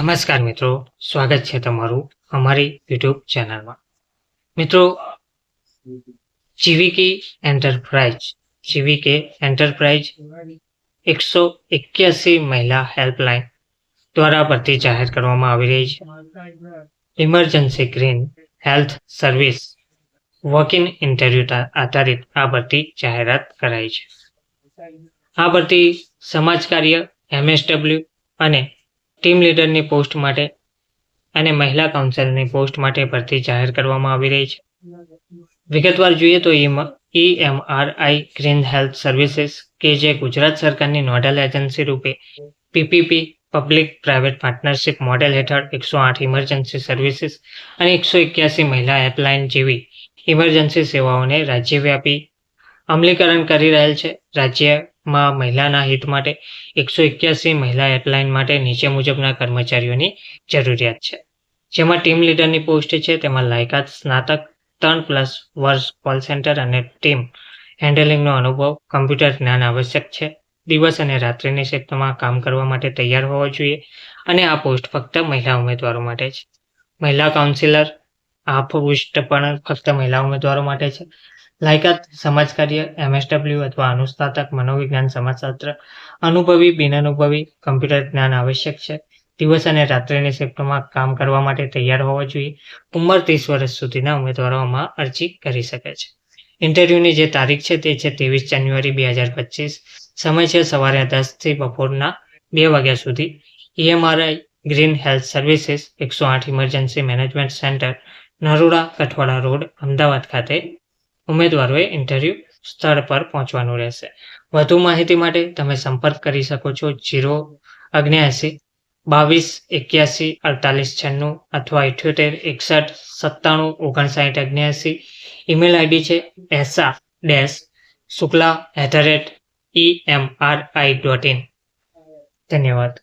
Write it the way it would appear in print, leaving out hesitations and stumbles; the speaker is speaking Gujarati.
નમસ્કાર મિત્રો, સ્વાગત છે તમારું અમારી યુટ્યુબ ચેનલમાં. મિત્રો, જીવીકે એન્ટરપ્રાઇઝ 181 મહિલા હેલ્પલાઇન દ્વારા ભરતી જાહેર કરવામાં આવી રહી છે. Emergency green health service walk-in interview આધારિત આ ભરતી જાહેરાત કરાઈ છે. આ ભરતી સમાજ કાર્ય, MSW અને ટીમ લીડરની પોસ્ટ માટે અને મહિલા કાઉન્સિલરની પોસ્ટ માટે ભરતી જાહેર કરવામાં આવી રહી છે. વિગતવાર જોઈએ તો EMRI ગ્રીન હેલ્થ સર્વિસીસ કે જે ગુજરાત સરકારની નોડલ એજન્સી રૂપે PPP public private partnership model હેઠળ 108 ઇમરજન્સી સર્વિસીસ અને 181 મહિલા હેલ્પલાઇન જેવી ઇમરજન્સી સેવાઓને રાજ્યવ્યાપી અમલીકરણ કરી રહેલ છે. રાજ્યમાં મહિલાના હિત માટે 181 મહિલા હેલ્પલાઇન માટે નીચે મુજબના કર્મચારીઓની જરૂરિયાત છે. જેમાં ટીમ લીડરની પોસ્ટ છે, તેમાં લાયકાત સ્નાતક 3+ વર્ષ કોલ સેન્ટર અને ટીમ હેન્ડલિંગનો અનુભવ, કમ્પ્યુટર જ્ઞાન આવશ્યક છે. દિવસ અને રાત્રિની શિફ્ટમાં કામ કરવા માટે તૈયાર હોવા જોઈએ અને આ પોસ્ટ ફક્ત મહિલા ઉમેદવારો માટે છે. મહિલા કાઉન્સિલર આ પોસ્ટ પણ ફક્ત મહિલા ઉમેદવારો માટે છે. લાયકાત સમાજ કાર્ય, MSW અથવા અનુસ્નાતક, મનોવિજ્ઞાન, સમાજશાસ્ત્ર, અનુભવી, બિનઅનુભવી, કમ્પ્યુટર જ્ઞાન આવશ્યક છે. દિવસ અને રાત્રિની શિફ્ટમાં કામ કરવા માટે તૈયાર હોવા જોઈએ. ઉંમર 30 વર્ષ સુધીના ઉમેદવારો આમાં અરજી કરી શકે છે. ઇન્ટરવ્યુની જે તારીખ છે તે છે 23 જાન્યુઆરી 2025. સમય છે સવારે 10 થી બપોરના 2 વાગ્યા સુધી. EMRI green health services 108 emergency management centre, Naroda, Kathwada road, Ahmedabad ખાતે ઉમેદવારોએ ઇન્ટરવ્યુ સ્થળ પર પહોંચવાનું રહેશે. વધુ માહિતી માટે તમે સંપર્ક કરી શકો છો 079 22 81 48 96 અથવા 78 61 97 59 ઈમેલ આઈડી છે esa-shukla@emri.in. ધન્યવાદ.